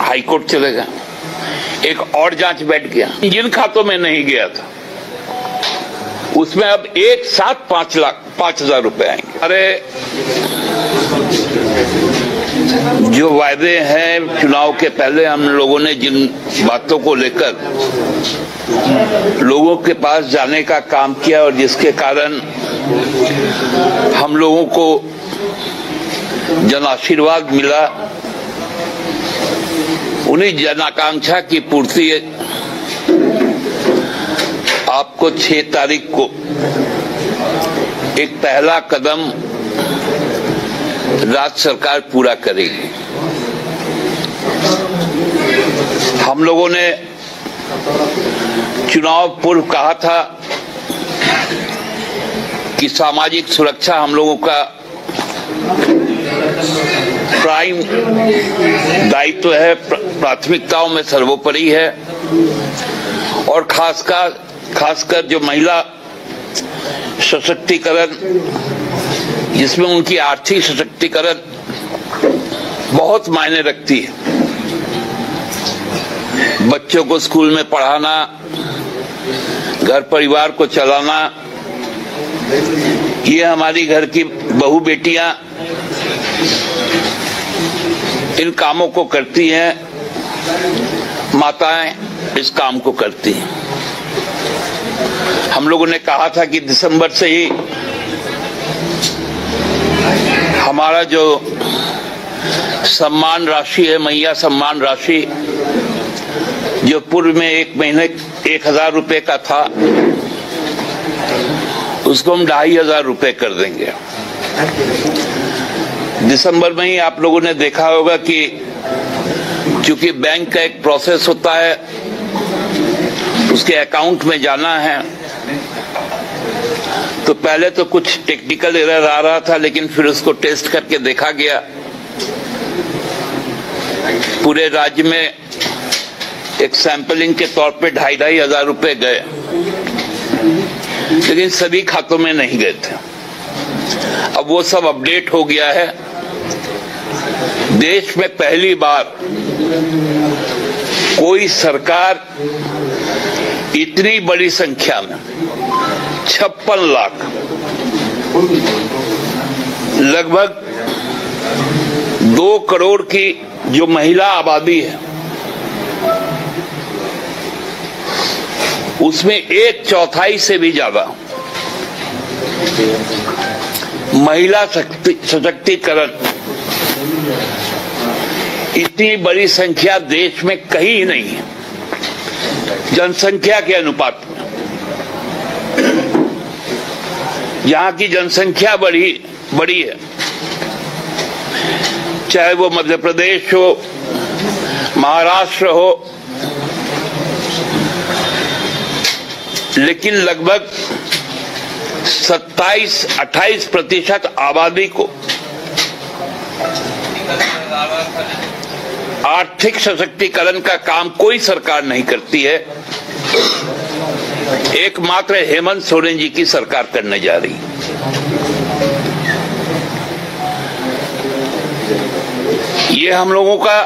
High court चले गए, एक और जांच बैठ गया। जिन खातों में नहीं गया था उसमें अब एक साथ 5,05,000 रुपए आएंगे। अरे जो वायदे हैं चुनाव के पहले हम लोगों ने जिन बातों को लेकर लोगों के पास जाने का काम किया और जिसके कारण हम लोगों को जन आशीर्वाद मिला, उन्हीं जन आकांक्षा की पूर्ति आपको 6 तारीख को एक पहला कदम राज्य सरकार पूरा करेगी। हम लोगों ने चुनाव पूर्व कहा था कि सामाजिक सुरक्षा हम लोगों का प्राइम दायित्व है, प्राथमिकताओं में सर्वोपरि है और खासकर जो महिला सशक्तिकरण, जिसमें उनकी आर्थिक सशक्तिकरण बहुत मायने रखती है। बच्चों को स्कूल में पढ़ाना, घर परिवार को चलाना, ये हमारी घर की बहू बेटियां इन कामों को करती हैं, माताएं इस काम को करती हैं। हम लोगों ने कहा था कि दिसंबर से ही हमारा जो सम्मान राशि है, मैया सम्मान राशि, जो पूर्व में एक महीने 1,000 रुपए का था, उसको हम 2,500 रुपए कर देंगे। दिसंबर में ही आप लोगों ने देखा होगा कि चूंकि बैंक का एक प्रोसेस होता है, उसके अकाउंट में जाना है, तो पहले तो कुछ टेक्निकल एरर आ रहा था, लेकिन फिर उसको टेस्ट करके देखा गया। पूरे राज्य में एक सैंपलिंग के तौर पे 2,500 रुपए गए, लेकिन सभी खातों में नहीं गए थे। अब वो सब अपडेट हो गया है। देश में पहली बार कोई सरकार इतनी बड़ी संख्या में 56 लाख, लगभग 2 करोड़ की जो महिला आबादी है, उसमें 1/4 से भी ज्यादा महिला सशक्तिकरण, इतनी बड़ी संख्या देश में कहीं नहीं है जनसंख्या के अनुपात में। जहां की जनसंख्या बड़ी है, चाहे वो मध्य प्रदेश हो, महाराष्ट्र हो, लेकिन लगभग 27-28% आबादी को आर्थिक सशक्तिकरण का काम कोई सरकार नहीं करती है। एकमात्र हेमंत सोरेन जी की सरकार करने जा रही है। ये हम लोगों का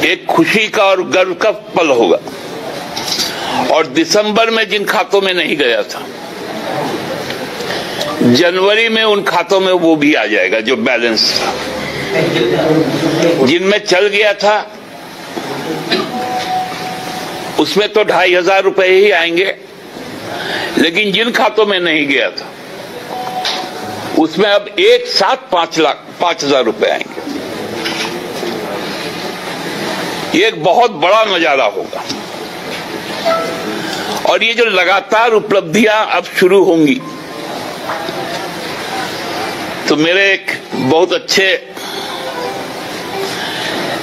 एक खुशी का और गर्व का पल होगा। और दिसंबर में जिन खातों में नहीं गया था, जनवरी में उन खातों में वो भी आ जाएगा जो बैलेंस था। जिनमें चल गया था उसमें तो 2,500 रुपए ही आएंगे, लेकिन जिन खातों में नहीं गया था उसमें अब एक साथ 5,05,000 रुपए आएंगे। ये एक बहुत बड़ा नजारा होगा। और ये जो लगातार उपलब्धियां अब शुरू होंगी, तो मेरे एक बहुत अच्छे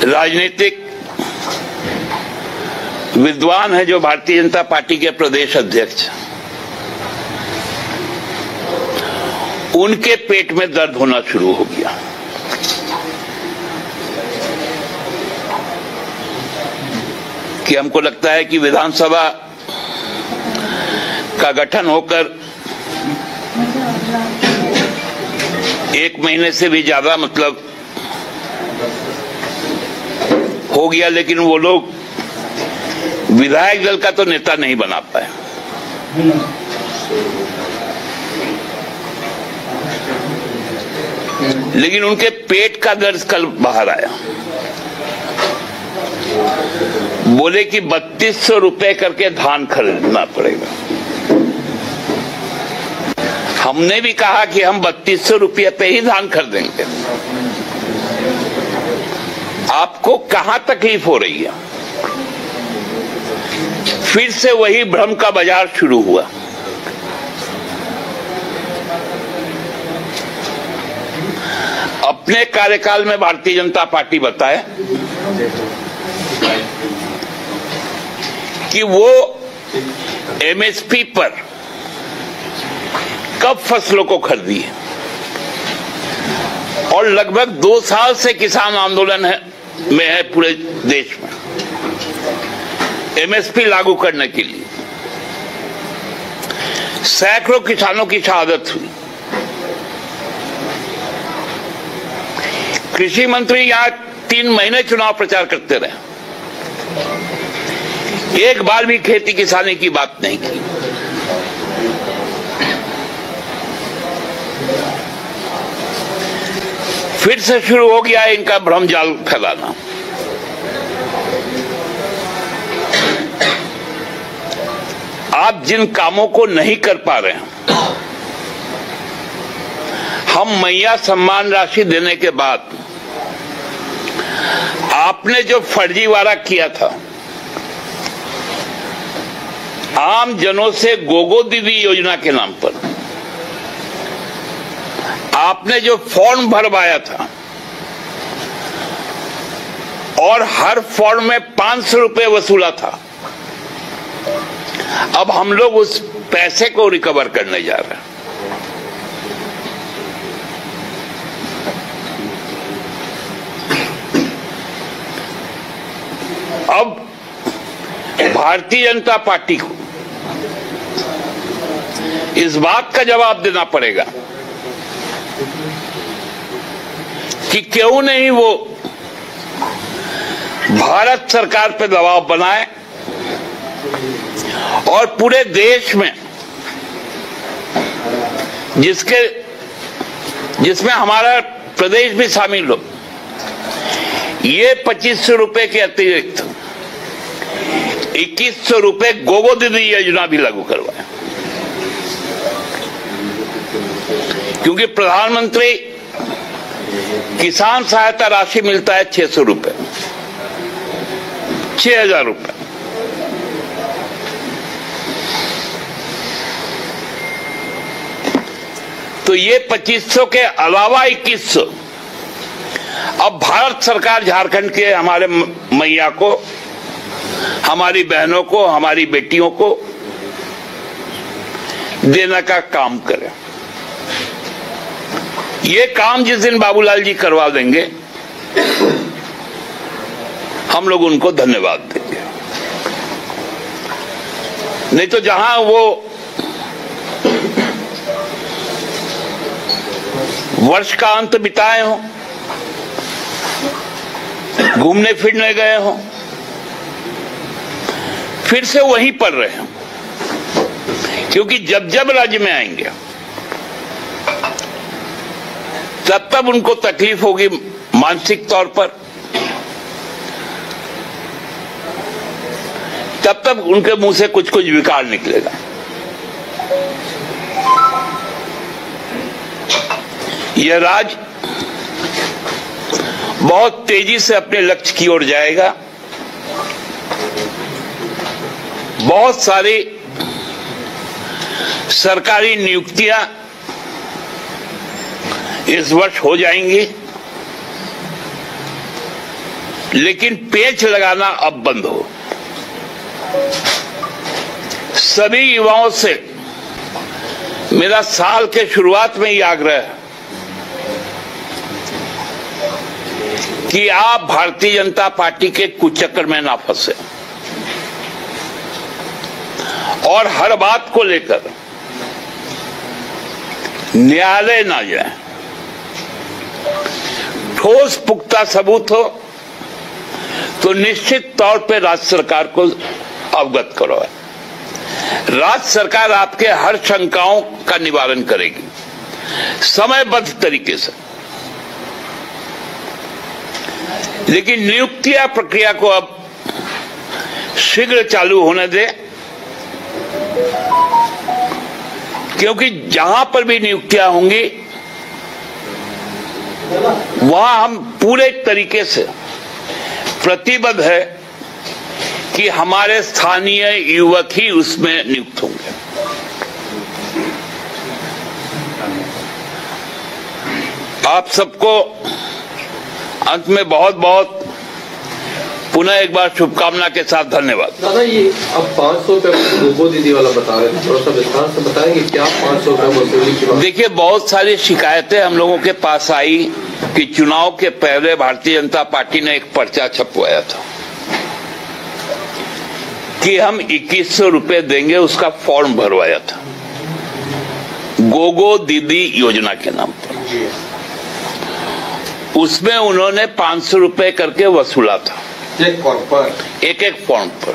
राजनीतिक विद्वान है जो भारतीय जनता पार्टी के प्रदेश अध्यक्ष, उनके पेट में दर्द होना शुरू हो गया। कि हमको लगता है कि विधानसभा का गठन होकर 1 महीने से भी ज्यादा, मतलब हो गया, लेकिन वो लोग विधायक दल का तो नेता नहीं बना पाए। लेकिन उनके पेट का दर्द कल बाहर आया। बोले कि 3200 रुपए करके धान खरीदना पड़ेगा। हमने भी कहा कि हम 3200 रुपये पे ही धान खरीदेंगे। आपको कहां तकलीफ हो रही है? फिर से वही भ्रम का बाजार शुरू हुआ। अपने कार्यकाल में भारतीय जनता पार्टी बताए कि वो एमएसपी पर कब फसलों को खरीदी है, और लगभग 2 साल से किसान आंदोलन में है पूरे देश में एमएसपी लागू करने के लिए। सैकड़ों किसानों की शहादत हुई। कृषि मंत्री यहां 3 महीने चुनाव प्रचार करते रहे, एक बार भी खेती किसानी की बात नहीं की। फिर से शुरू हो गया इनका भ्रम जाल फैलाना। आप जिन कामों को नहीं कर पा रहे हैं, हम मैया सम्मान राशि देने के बाद आपने जो फर्जीवाड़ा किया था, आम जनों से गोगो दीदी योजना के नाम पर आपने जो फॉर्म भरवाया था और हर फॉर्म में 500 रुपए वसूला था, अब हम लोग उस पैसे को रिकवर करने जा रहे हैं। अब भारतीय जनता पार्टी को इस बात का जवाब देना पड़ेगा कि क्यों नहीं वो भारत सरकार पे दबाव बनाए और पूरे देश में, जिसमें हमारा प्रदेश भी शामिल हो, ये 2500 रुपए के अतिरिक्त 2100 रुपए गोगो दीदी योजना भी लागू करवाए। क्योंकि प्रधानमंत्री किसान सहायता राशि मिलता है 600 रुपए, 6000 रुपए। तो ये 2500 के अलावा 2100 अब भारत सरकार झारखंड के हमारे मैया को, हमारी बहनों को, हमारी बेटियों को देने का काम करे। ये काम जिस दिन बाबूलाल जी करवा देंगे, हम लोग उनको धन्यवाद देंगे। नहीं तो जहां वो वर्ष का अंत बिताए हों, घूमने फिरने गए हों, फिर से वहीं पर रहे। क्योंकि जब जब राज्य में आएंगे तब तब उनको तकलीफ होगी मानसिक तौर पर, तब तब उनके मुंह से कुछ कुछ विकार निकलेगा। यह राज्य बहुत तेजी से अपने लक्ष्य की ओर जाएगा। बहुत सारी सरकारी नियुक्तियां इस वर्ष हो जाएंगी, लेकिन पेच लगाना अब बंद हो। सभी युवाओं से मेरा साल के शुरुआत में ही आग्रह है कि आप भारतीय जनता पार्टी के कुचक्कर में ना फंसे और हर बात को लेकर न्यायालय ना जाए। ठोस पुख्ता सबूत हो तो तो निश्चित तौर पे राज्य सरकार को अवगत करो। राज्य सरकार आपके हर शंकाओं का निवारण करेगी समयबद्ध तरीके से। लेकिन नियुक्तियां प्रक्रिया को अब शीघ्र चालू होने दे, क्योंकि जहां पर भी नियुक्तियां होंगी वहां हम पूरे तरीके से प्रतिबद्ध है कि हमारे स्थानीय युवक ही उसमें नियुक्त होंगे। आप सबको अंत में बहुत बहुत पुनः एक बार शुभकामना के साथ धन्यवाद। दादा, ये अब 500 रुपए गोगो दीदी वाला बता रहे थे, थोड़ा सा विस्तार से बताएंगे क्या 500 रुपए वसूली की बात? देखिए, बहुत सारी शिकायतें हम लोगों के पास आई कि चुनाव के पहले भारतीय जनता पार्टी ने एक पर्चा छपवाया था कि हम 2100 रुपए देंगे, उसका फॉर्म भरवाया था गोगो दीदी योजना के नाम पर। उसमें उन्होंने 500 रुपए करके वसूला था एक फॉर्म पर, एक फॉर्म पर।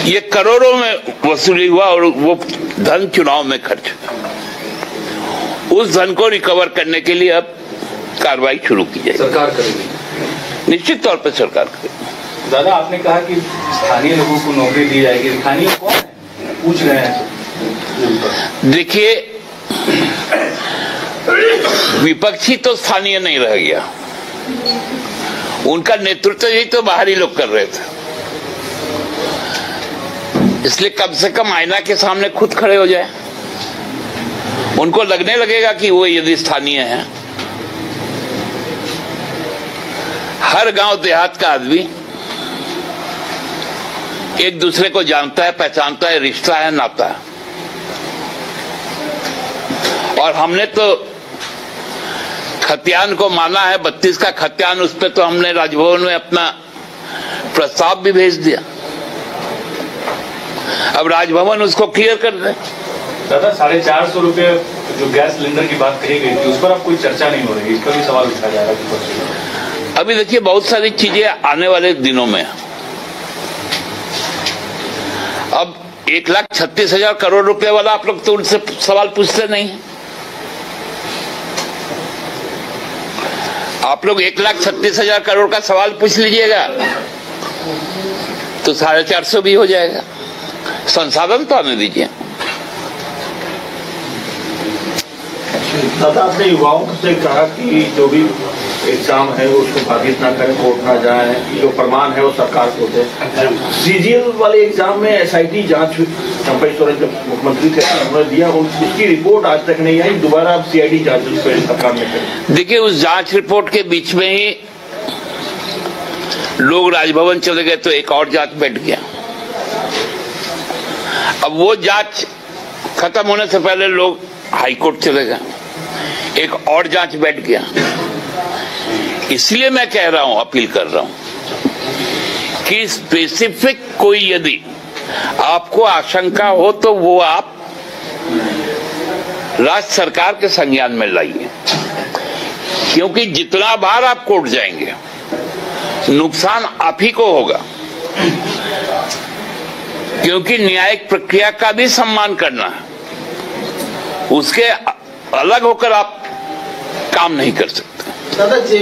ये करोड़ों में वसूली हुआ और वो धन चुनाव में खर्च हुआ। उस धन को रिकवर करने के लिए अब कार्रवाई शुरू की जाएगी। सरकार करेगी, निश्चित तौर पर सरकार करेगी। दादा, आपने कहा कि स्थानीय लोगों को नौकरी दी जाएगी, स्थानीय कौन है? पूछ रहे हैं। देखिए, विपक्षी तो स्थानीय नहीं रह गया, उनका नेतृत्व ही तो बाहरी लोग कर रहे थे। इसलिए कम से कम आईना के सामने खुद खड़े हो जाए, उनको लगने लगेगा कि वो यदि स्थानीय है। हर गांव देहात का आदमी एक दूसरे को जानता है, पहचानता है, रिश्ता है, नाता है। और हमने तो खतियान को माना है, 32 का खतियान, उस पर तो हमने राजभवन में अपना प्रस्ताव भी भेज दिया। अब राजभवन उसको क्लियर कर दे। दादा, 450 रुपए जो गैस सिलेंडर की बात कही गई थी, उस पर अब कोई चर्चा नहीं हो रही, इस पर भी सवाल उठाया जा रहा है। अभी देखिए, बहुत सारी चीजें आने वाले दिनों में, अब 1,36,000 करोड़ रुपए वाला आप लोग तो उनसे सवाल पूछते नहीं। आप लोग 1,36,000 करोड़ का सवाल पूछ लीजिएगा तो 450 भी हो जाएगा। संसाधन तो आने दीजिए। दादा, आपने युवाओं से कहा कि जो भी एग्जाम है वो उसको बाधित ना करें, कोर्ट ना जाए, जो प्रमाण है वो सरकार को दे। सीजीएल वाले एग्जाम में एसआईटी जांच चंपई सोरेन जब मुख्यमंत्री थे उन्होंने दिया, उसकी रिपोर्ट आज तक नहीं आई। दोबारा अब सीआईडी जांच सरकार ने करी। देखिए, उस जांच रिपोर्ट के बीच में ही लोग राजभवन चले गए तो एक और जांच बैठ गया। अब वो जांच खत्म होने से पहले लोग हाईकोर्ट चले गए, एक और जांच बैठ गया। इसलिए मैं कह रहा हूं, अपील कर रहा हूं कि स्पेसिफिक कोई यदि आपको आशंका हो तो वो आप राज्य सरकार के संज्ञान में लाइए, क्योंकि जितना बार आप कोर्ट जाएंगे नुकसान आप ही को होगा, क्योंकि न्यायिक प्रक्रिया का भी सम्मान करना है। उसके अलग होकर आप काम नहीं कर सकते। दादा जी